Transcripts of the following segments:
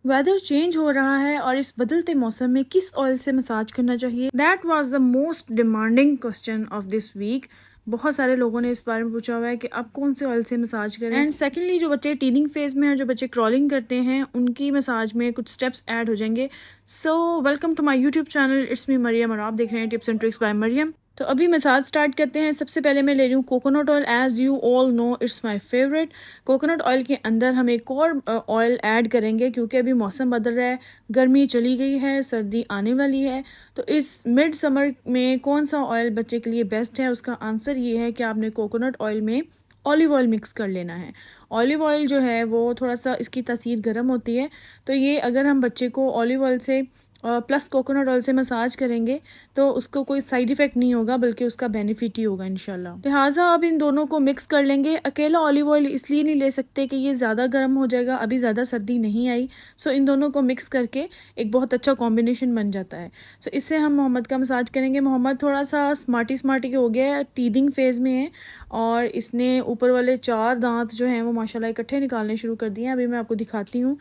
Weather change हो रहा है और इस बदलते मौसम में किस ऑयल से मसाज करना चाहिए, that was the most demanding question of this week. बहुत सारे लोगों ने इस बारे में पूछा हुआ है कि आप कौन से ऑयल से मसाज करें। एंड सेकेंडली, जो बच्चे टीनिंग फेज में हैं, जो बच्चे क्रॉलिंग करते हैं, उनकी मसाज में कुछ स्टेप्स ऐड हो जाएंगे। So welcome to my YouTube channel, it's me Mariam और आप देख रहे हैं tips and tricks by Mariam. तो अभी मसाज स्टार्ट करते हैं। सबसे पहले मैं ले रही हूँ coconut oil. As you all know, it's my favourite. Coconut oil के अंदर हम एक और ऑयल ऐड करेंगे क्योंकि अभी मौसम बदल रहा है, गर्मी चली गई है, सर्दी आने वाली है। तो इस मिड समर में कौन सा ऑयल बच्चे के लिए बेस्ट है, उसका आंसर ये है कि आपने कोकोनट ऑयल में ऑलिव ऑयल मिक्स कर लेना है। ऑलिव ऑयल जो है वो थोड़ा सा, इसकी तासीर गर्म होती है, तो ये अगर हम बच्चे को ऑलिव ऑयल से प्लस कोकोनट ऑयल से मसाज करेंगे तो उसको कोई साइड इफ़ेक्ट नहीं होगा, बल्कि उसका बेनिफिट ही होगा इंशाल्लाह। लिहाजा अब इन दोनों को मिक्स कर लेंगे। अकेला ऑलिव ऑयल इसलिए नहीं ले सकते कि ये ज़्यादा गर्म हो जाएगा, अभी ज़्यादा सर्दी नहीं आई। सो इन दोनों को मिक्स करके एक बहुत अच्छा कॉम्बिनेशन बन जाता है। सो इससे हम मोहम्मद का मसाज करेंगे। मोहम्मद थोड़ा सा स्मार्टी स्मार्टी हो गया है, टीदिंग फेज़ में है, और इसने ऊपर वाले 4 दांत जो हैं वो माशाल्लाह इकट्ठे निकालने शुरू कर दिए हैं। अभी मैं आपको दिखाती हूँ।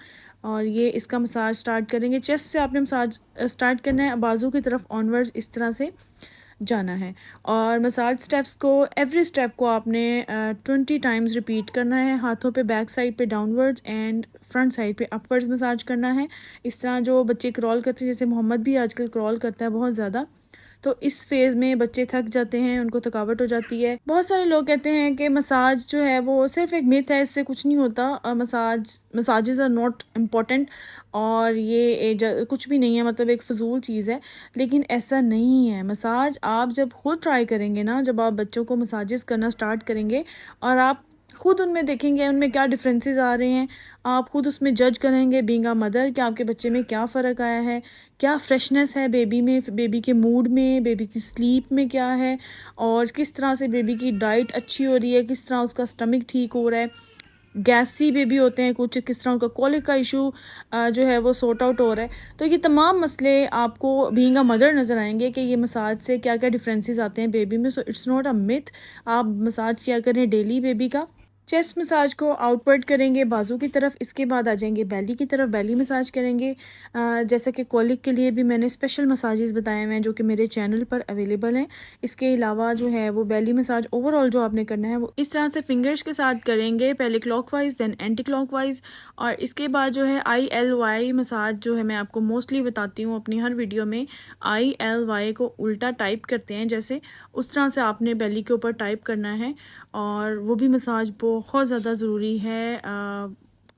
और ये इसका मसाज स्टार्ट करेंगे। चेस्ट से आपने मसाज स्टार्ट करना है, बाजू की तरफ ऑनवर्ड्स इस तरह से जाना है। और मसाज स्टेप्स को, एवरी स्टेप को आपने 20 टाइम्स रिपीट करना है। हाथों पे बैक साइड पे डाउनवर्ड्स एंड फ्रंट साइड पे अपवर्ड्स मसाज करना है। इस तरह जो बच्चे क्रॉल करते हैं, जैसे मोहम्मद भी आजकल क्रॉल करता है बहुत ज़्यादा, तो इस फेज़ में बच्चे थक जाते हैं, उनको थकावट हो जाती है। बहुत सारे लोग कहते हैं कि मसाज जो है वो सिर्फ एक मिथ है, इससे कुछ नहीं होता। मसाजेस आर नॉट इम्पॉर्टेंट, और ये कुछ भी नहीं है, मतलब एक फ़जूल चीज़ है। लेकिन ऐसा नहीं है। मसाज आप जब खुद ट्राई करेंगे ना, जब आप बच्चों को मसाजेस करना स्टार्ट करेंगे और आप खुद उनमें देखेंगे उनमें क्या डिफरेंसेस आ रहे हैं, आप खुद उसमें जज करेंगे बीइंग अ मदर कि आपके बच्चे में क्या फ़र्क आया है, क्या फ्रेशनेस है बेबी में, बेबी के मूड में, बेबी की स्लीप में क्या है, और किस तरह से बेबी की डाइट अच्छी हो रही है, किस तरह उसका स्टमक ठीक हो रहा है, गैसी बेबी होते हैं कुछ, किस तरह उनका कॉलिक का इशू जो है वो सॉर्ट आउट हो रहा है। तो ये तमाम मसले आपको बीइंग अ मदर नज़र आएंगे कि ये मसाज से क्या क्या डिफरेंसेस आते हैं बेबी में। So it's not a myth. आप मसाज किया करें डेली बेबी का। चेस्ट मसाज को आउटवर्ड करेंगे बाजू की तरफ, इसके बाद आ जाएंगे बेली की तरफ, बेली मसाज करेंगे। जैसे कि कॉलिक के लिए भी मैंने स्पेशल मसाजेस बताए हुए हैं जो कि मेरे चैनल पर अवेलेबल हैं। इसके अलावा जो है वो बेली मसाज ओवरऑल जो आपने करना है वो इस तरह से फिंगर्स के साथ करेंगे, पहले क्लॉकवाइज देन एंटी क्लॉकवाइज। और इसके बाद जो है ILY मसाज जो है मैं आपको मोस्टली बताती हूँ अपनी हर वीडियो में। ILY को उल्टा टाइप करते हैं जैसे, उस तरह से आपने बेली के ऊपर टाइप करना है। और वो भी मसाज बहुत ज़्यादा ज़रूरी है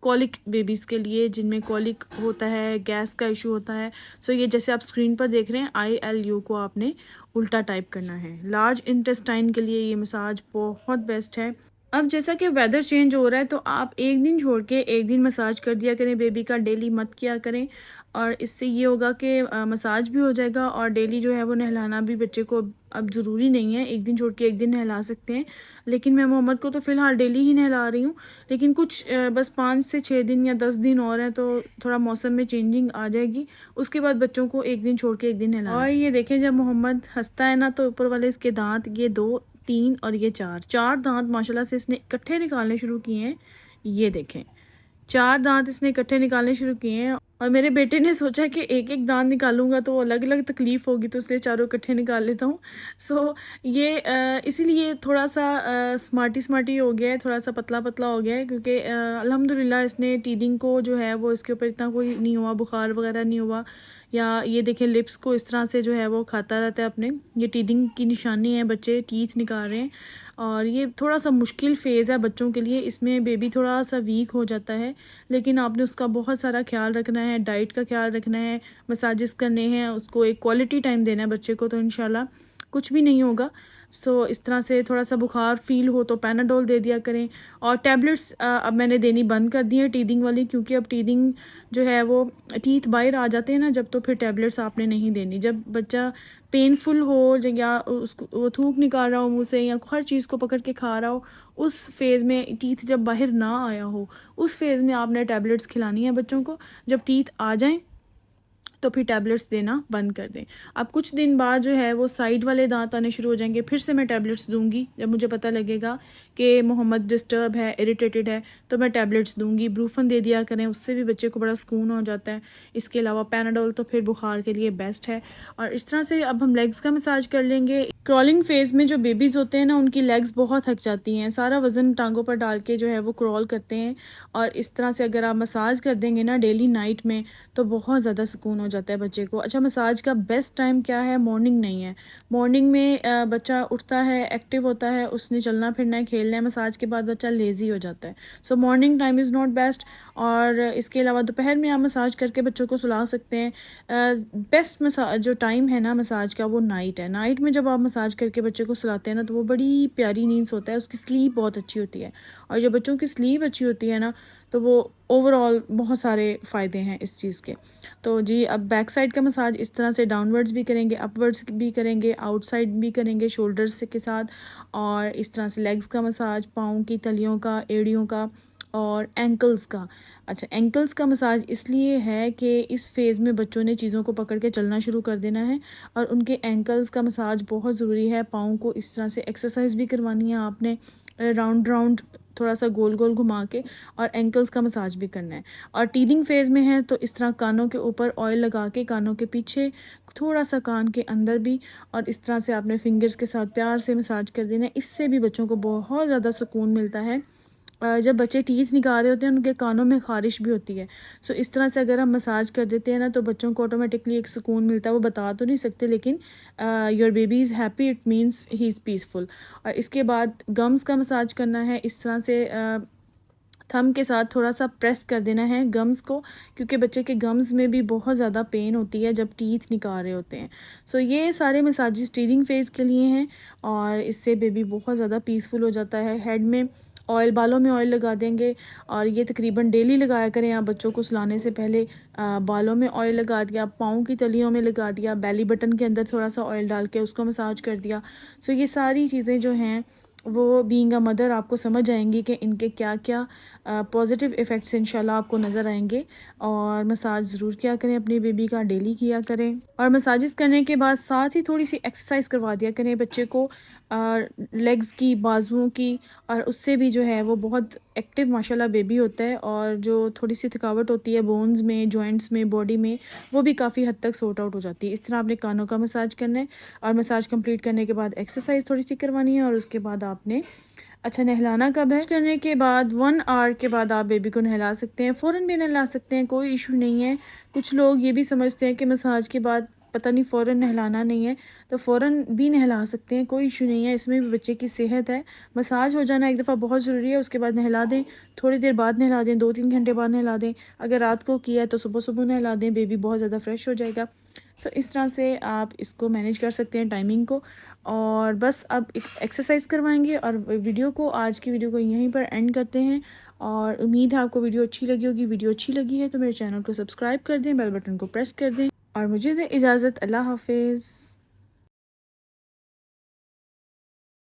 कॉलिक बेबीज़ के लिए, जिनमें कॉलिक होता है, गैस का इशू होता है। सो ये जैसे आप स्क्रीन पर देख रहे हैं, ILU को आपने उल्टा टाइप करना है। लार्ज इंटेस्टाइन के लिए ये मसाज बहुत बेस्ट है। अब जैसा कि वेदर चेंज हो रहा है, तो आप एक दिन छोड़ के एक दिन मसाज कर दिया करें बेबी का, डेली मत किया करें। और इससे ये होगा कि मसाज भी हो जाएगा और डेली जो है वो नहलाना भी बच्चे को अब ज़रूरी नहीं है, एक दिन छोड़ के एक दिन नहला सकते हैं। लेकिन मैं मोहम्मद को तो फ़िलहाल डेली ही नहला रही हूँ। लेकिन कुछ बस 5 से 6 दिन या 10 दिन और हैं, तो थोड़ा मौसम में चेंजिंग आ जाएगी, उसके बाद बच्चों को एक दिन छोड़ के एक दिन नहलाना। और ये देखें, जब मोहम्मद हंसता है ना, तो ऊपर वाले इसके दांत, ये 2, 3 और ये 4 दांत माशाल्लाह से इसने इकट्ठे निकालने शुरू किए हैं। ये देखें, 4 दांत इसने इकट्ठे निकालने शुरू किए हैं। और मेरे बेटे ने सोचा कि एक एक दांत निकालूंगा तो अलग अलग तकलीफ होगी, तो इसलिए चारों इकट्ठे निकाल लेता हूँ। सो ये इसीलिए थोड़ा सा स्मार्टी स्मार्टी हो गया है, थोड़ा सा पतला पतला हो गया है, क्योंकि अल्हम्दुलिल्लाह इसने टीदिंग को जो है वो इसके ऊपर इतना कोई नहीं हुआ, बुखार वगैरह नहीं हुआ। या ये देखें, लिप्स को इस तरह से जो है वो खाता रहता है अपने, ये टीदिंग की निशानी है, बच्चे टीथ निकाल रहे हैं। और ये थोड़ा सा मुश्किल फ़ेज़ है बच्चों के लिए, इसमें बेबी थोड़ा सा वीक हो जाता है, लेकिन आपने उसका बहुत सारा ख्याल रखना है, डाइट का ख्याल रखना है, मसाजेस करने हैं, उसको एक क्वालिटी टाइम देना है बच्चे को, तो इंशाल्लाह कुछ भी नहीं होगा। सो इस तरह से थोड़ा सा बुखार फील हो तो पैनाडोल दे दिया करें। और टैबलेट्स अब मैंने देनी बंद कर दी है टीदिंग वाली, क्योंकि अब टीदिंग जो है वो टीथ बाहर आ जाते हैं ना जब, तो फिर टैबलेट्स आपने नहीं देनी। जब बच्चा पेनफुल हो या उसको वो थूक निकाल रहा हो मुँह से, या हर चीज़ को पकड़ के खा रहा हो, उस फेज़ में, टीथ जब बाहर ना आया हो, उस फेज़ में आपने टैबलेट्स खिलानी है बच्चों को। जब टीथ आ जाएं तो फिर टैबलेट्स देना बंद कर दें। अब कुछ दिन बाद जो है वो साइड वाले दांत आने शुरू हो जाएंगे, फिर से मैं टैबलेट्स दूंगी। जब मुझे पता लगेगा कि मोहम्मद डिस्टर्ब है, इरिटेटेड है, तो मैं टैबलेट्स दूंगी। ब्रूफन दे दिया करें, उससे भी बच्चे को बड़ा सुकून हो जाता है। इसके अलावा पैनाडोल तो फिर बुखार के लिए बेस्ट है। और इस तरह से अब हम लेग्स का मसाज कर लेंगे। क्रॉलिंग फेज में जो बेबीज़ होते हैं ना, उनकी लेग्स बहुत थक जाती हैं, सारा वज़न टांगों पर डाल के जो है वो क्रॉल करते हैं। और इस तरह से अगर आप मसाज कर देंगे ना डेली नाइट में, तो बहुत ज़्यादा सुकून हो जाता है बच्चे को। अच्छा, मसाज का बेस्ट टाइम क्या है? मॉर्निंग नहीं है। मॉर्निंग में बच्चा उठता है, एक्टिव होता है, उसने चलना फिरना है, खेलना है। मसाज के बाद बच्चा लेज़ी हो जाता है। सो morning time is not best. और इसके अलावा दोपहर में आप मसाज करके बच्चों को सुला सकते हैं। बेस्ट मसाज जो टाइम है ना मसाज का, वो नाइट है। नाइट में जब आप मसाज करके बच्चे को सुलाते हैं ना, तो वो बड़ी प्यारी नींद सोता है, उसकी स्लीप बहुत अच्छी होती है। और जब बच्चों की स्लीप अच्छी होती है ना, तो वो ओवरऑल बहुत सारे फ़ायदे हैं इस चीज़ के। तो जी, अब बैक साइड का मसाज इस तरह से डाउनवर्ड्स भी करेंगे, अपवर्ड्स भी करेंगे, आउटसाइड भी करेंगे शोल्डर्स के साथ। और इस तरह से लेग्स का मसाज, पाँव की तलियों का, एड़ियों का और एंकल्स का। अच्छा, एंकल्स का मसाज इसलिए है कि इस फेज़ में बच्चों ने चीज़ों को पकड़ के चलना शुरू कर देना है, और उनके एंकल्स का मसाज बहुत ज़रूरी है। पाँव को इस तरह से एक्सरसाइज भी करवानी है आपने, राउंड राउंड थोड़ा सा गोल गोल घुमा के, और एंकल्स का मसाज भी करना है। और टीदिंग फेज़ में है तो इस तरह कानों के ऊपर ऑयल लगा के, कानों के पीछे, थोड़ा सा कान के अंदर भी, और इस तरह से आपने फिंगर्स के साथ प्यार से मसाज कर देना है। इससे भी बच्चों को बहुत ज़्यादा सुकून मिलता है। जब बच्चे टीथ निकाल रहे होते हैं, उनके कानों में ख़ारिश भी होती है। सो इस तरह से अगर हम मसाज कर देते हैं ना, तो बच्चों को ऑटोमेटिकली एक सुकून मिलता है। वो बता तो नहीं सकते, लेकिन your baby is happy, it means he is peaceful. और इसके बाद गम्स का मसाज करना है। इस तरह से थंब के साथ थोड़ा सा प्रेस कर देना है गम्स को, क्योंकि बच्चे के गम्स में भी बहुत ज़्यादा पेन होती है जब टीथ निकाल रहे होते हैं। सो ये सारे मसाजेस टीदिंग फेज़ के लिए हैं, और इससे बेबी बहुत ज़्यादा पीसफुल हो जाता है। हेड में ऑयल, बालों में ऑयल लगा देंगे, और ये तकरीबन डेली लगाया करें आप बच्चों को सुलाने से पहले। बालों में ऑयल लगा दिया, पाँव की तलियों में लगा दिया, बेली बटन के अंदर थोड़ा सा ऑयल डाल के उसको मसाज कर दिया। सो ये सारी चीज़ें जो हैं वो बीइंग अ मदर आपको समझ आएंगी कि इनके क्या क्या पॉजिटिव इफ़ेक्ट्स इंशाल्लाह आपको नज़र आएंगे। और मसाज ज़रूर किया करें अपनी बेबी का, डेली किया करें। और मसाजेस करने के बाद साथ ही थोड़ी सी एक्सरसाइज करवा दिया करें बच्चे को, लेग्स की, बाजुओं की, और उससे भी जो है वो बहुत एक्टिव माशाल्लाह बेबी होता है। और जो थोड़ी सी थकावट होती है बोन्स में, जॉइंट्स में, बॉडी में, वो भी काफ़ी हद तक सॉर्ट आउट हो जाती है। इस तरह आपने कानों का मसाज करना है, और मसाज कंप्लीट करने के बाद एक्सरसाइज थोड़ी सी करवानी है, और उसके बाद आपने अच्छा, नहलाना कब है? करने के बाद 1 आवर के बाद आप बेबी को नहला सकते हैं, फ़ौरन भी नहला सकते हैं, कोई इशू नहीं है। कुछ लोग ये भी समझते हैं कि मसाज के बाद पता नहीं फ़ौरन नहलाना नहीं है, तो फ़ौरन भी नहला सकते हैं, कोई इशू नहीं है। इसमें भी बच्चे की सेहत है। मसाज हो जाना एक दफ़ा बहुत ज़रूरी है, उसके बाद नहला दें, थोड़ी देर बाद नहला दें, 2-3 घंटे बाद नहला दें। अगर रात को किया है तो सुबह सुबह नहला दें, बेबी बहुत ज़्यादा फ्रेश हो जाएगा। सो इस तरह से आप इसको मैनेज कर सकते हैं टाइमिंग को। और बस अब एक एक्सरसाइज करवाएंगे, और वीडियो को, आज की वीडियो को यहीं पर एंड करते हैं। और उम्मीद है आपको वीडियो अच्छी लगी होगी। वीडियो अच्छी लगी है तो मेरे चैनल को सब्सक्राइब कर दें, बेल बटन को प्रेस कर दें, और मुझे दें इजाज़त। अल्लाह हाफिज़।